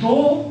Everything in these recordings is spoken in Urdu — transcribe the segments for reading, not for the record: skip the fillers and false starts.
2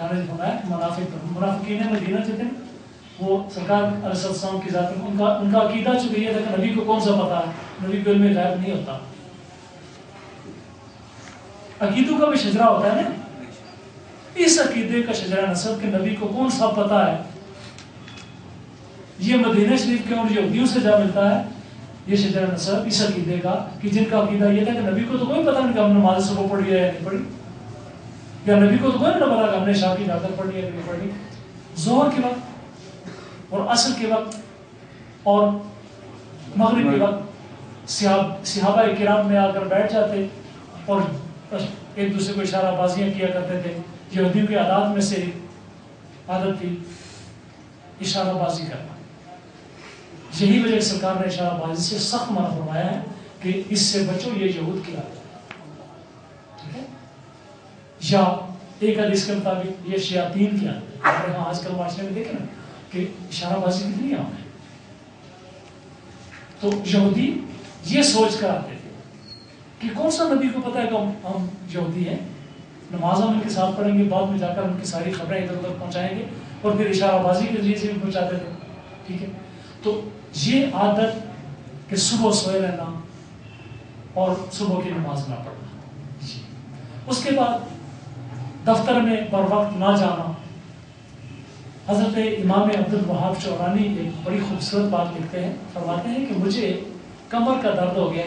سرکار نے فرمایا منافقین مدینہ جو تھے وہ سرکار علیہ السلام کی ذات میں ان کا عقیدہ چونکہ یہ تھا کہ نبی کو کون سا پتا ہے، نبی کو علم غیب نہیں ہوتا. عقیدوں کا بھی شجرہ ہوتا ہے نا، اس عقیدے کا شجرہ نسب کہ نبی کو کون سا پتا ہے، یہ مدینہ شریف کے ان یہودیوں سے جا ملتا ہے. یہ شجرہ نسب اس عقیدے کا کہ جن کا عقیدہ یہ تھا کہ نبی کو تو کوئی پتہ نہیں کہ ہم نماز صبح پڑھی ہے یا نہیں پڑھی، یا نبی کو تو کوئی نہیں پتا کہ ہم نے عشاء کی نماز پڑھی ہے یا نہیں پڑھی. ظہر کے وقت اور عصر کے وقت اور مغرب کے وقت صحابہ کرام میں آ کر بیٹھ جاتے اور ایک دوسرے کو اشارہ بازیاں کیا کرتے تھے. یہودیوں کی عادات میں سے عادت تھی اشارہ بازی کرنا. یہی وجہ سرکار نے اشارہ بازی سے سخت منع فرمایا ہے کہ اس سے بچو، یہ یہود کی عادت ہے. ٹھیک ہے، یا ایک حدیث کے مطابق یہ شیاطین کی عادت ہے. ہمارے ہاں آج کل معاشرے میں دیکھیں نا کہ اشارہ بازی کتنی عام ہے. تو یہودی یہ سوچ کر آتے تھے کہ کون سا نبی کو پتا ہے کہ ہم یہودی ہیں، نماز ہم ان کے ساتھ پڑھیں گے، بعد میں جا کر ان کی ساری خبریں ادھر ادھر پہنچائیں گے، اور پھر اشارہ بازی کے ذریعے سے بھی پہنچاتے تھے. ٹھیک ہے، تو یہ عادت کہ صبح سوئے رہنا اور صبح کی نماز نہ پڑھنا. اس کے بعد دفتر میں بر وقت نہ جانا. حضرت امام عبد الوہاب شعرانی ایک بڑی خوبصورت بات لکھتے ہیں، فرماتے ہیں کہ مجھے کمر کا درد ہو گیا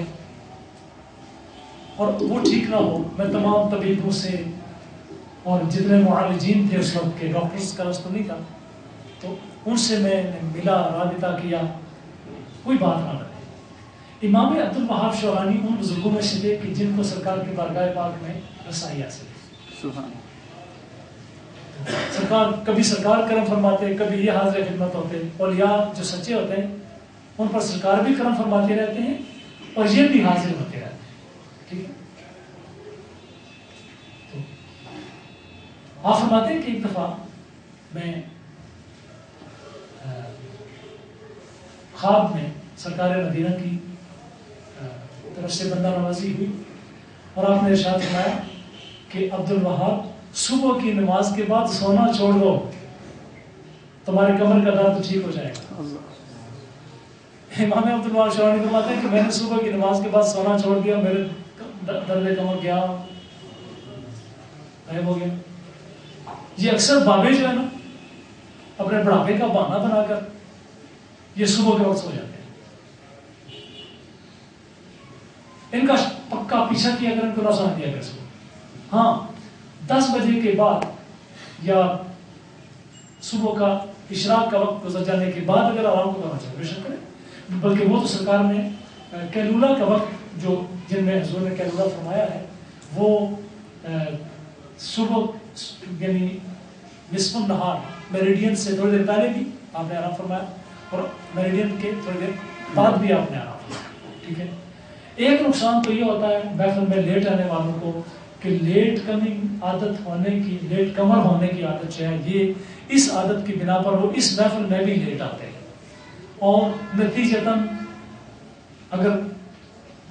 اور وہ ٹھیک نہ ہو. میں تمام طبیبوں سے اور جتنے معالجین تھے اس وقت کے، ڈاکٹرز کا رست نہیں تھا، تو ان سے میں نے ملا، رابطہ کیا، کوئی بات نہ بنے. امام عبد الوہاب شعرانی ان بزرگوں میں سے تھے کہ جن کو سرکار کی بارگاہ پاک میں رسائی حاصل ہے. سرکار کبھی سرکار کرم فرماتے، کبھی یہ حاضر خدمت ہوتے. اولیاء جو سچے ہوتے ہیں ان پر سرکار بھی کرم فرماتے رہتے ہیں اور یہ بھی حاضر ہوتے رہتے ہیں. ٹھیک ہے، تو آپ فرماتے ہیں کہ ایک دفعہ میں خواب میں سرکار مدینہ کی طرف سے بندہ نوازی ہوئی اور آپ نے ارشاد فرمایا کہ عبد الوہاب صبح کی نماز کے بعد سونا چھوڑ دو، تمہارے کمر کا درد ٹھیک ہو جائے گا. امام عبد الوہاب شعرانی فرماتے ہیں کہ میں نے صبح کی نماز کے بعد سونا چھوڑ دیا، میرے درد کمر گیا، غائب ہو گیا. یہ اکثر بابے جو ہے نا اپنے بڑھاپے کا بہانہ بنا کر یہ صبح کے وقت سو جاتے ہیں. ان کا پکا پیچھا کیا اگر ان کو نہ سنا دیا کر صبح. ہاں 10 بجے کے بعد یا صبح کا اشراق کا وقت گزر جانے کے بعد اگر آرام کو کرنا چاہے بے شک کریں، بلکہ وہ تو سرکار نے کیلولہ کا وقت جو جن میں حضور نے کیلولہ فرمایا ہے وہ صبح یعنی نصف النہار میریڈین سے تھوڑی دیر پہلے بھی آپ نے آرام فرمایا اور میریڈین کے تھوڑی دیر بعد بھی آپ نے آرام فرمایا. ٹھیک ہے، ایک نقصان تو یہ ہوتا ہے محفل میں لیٹ آنے والوں کو کہ لیٹ کمنگ عادت ہونے کی، لیٹ کمر ہونے کی عادت جو ہے، یہ اس عادت کی بنا پر وہ اس محفل میں بھی لیٹ آتے ہیں اور نتیجتاً اگر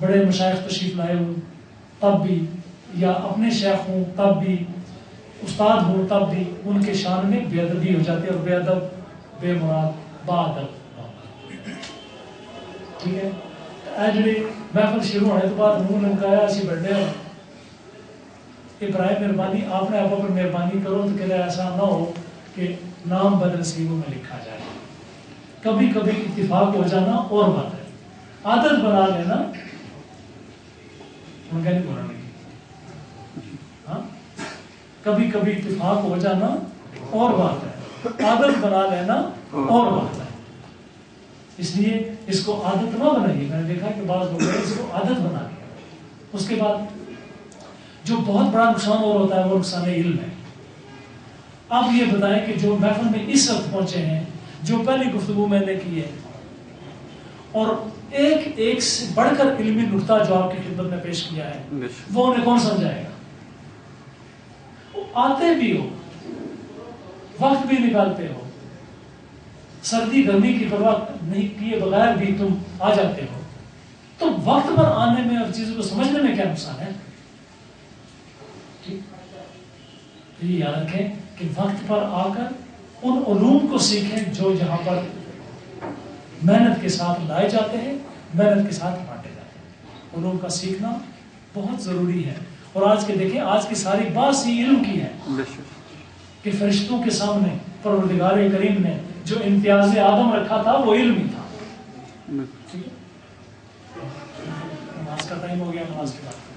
بڑے مشائخ تشریف لائے ہوں تب بھی، یا اپنے شیخ ہوں تب بھی، استاد ہوں تب بھی ان کے شان میں بے ادبی ہو جاتی ہے اور بے ادب بے مراد با ادب. ٹھیک ہے، جی محفل شروع ہونے کے بعد منہ لمکایا اسی بڑھنے ابراہیم مہربانی آپ نے آپ پر مہربانی کرو تو کہ ایسا نہ ہو کہ نام بدنصیبوں میں لکھا جائے. کبھی کبھی اتفاق ہو جانا اور بات ہے، عادت بنا لینا ان کا نہیں بولنا لگی. ہاں کبھی کبھی اتفاق ہو جانا اور بات ہے، عادت بنا لینا اور بات ہے. اس لیے اس کو عادت نہ بنائیے. میں نے دیکھا کہ بعض لوگ اس کو عادت بنا لیا. اس کے بعد جو بہت بڑا نقصان اور ہوتا ہے وہ نقصان علم ہے. آپ یہ بتائیں کہ جو محفل میں اس وقت پہنچے ہیں، جو پہلی گفتگو میں نے کی ہے اور ایک ایک سے بڑھ کر علمی نقطہ جو آپ کی خدمت میں پیش کیا ہے، وہ انہیں کون سمجھائے گا؟ وہ آتے بھی ہو، وقت بھی نکالتے ہو، سردی گرمی کی پرواہ نہیں کیے بغیر بھی تم آ جاتے ہو، تو وقت پر آنے میں اور چیزوں کو سمجھنے میں کیا نقصان ہے؟ ٹھیک، یہ یاد رکھیں کہ وقت پر آ کر ان علوم کو سیکھیں جو جہاں پر محنت کے ساتھ لائے جاتے ہیں، محنت کے ساتھ بانٹے جاتے ہیں۔ علوم کا سیکھنا بہت ضروری ہے۔ اور آج کے دیکھیں، آج کی ساری بات ہی علم کی ہے کہ فرشتوں کے سامنے پروردگار کریم نے جو امتیاز آدم رکھا تھا وہ علم ہی تھا۔ نماز کا ٹائم ہو گیا، نماز کے بعد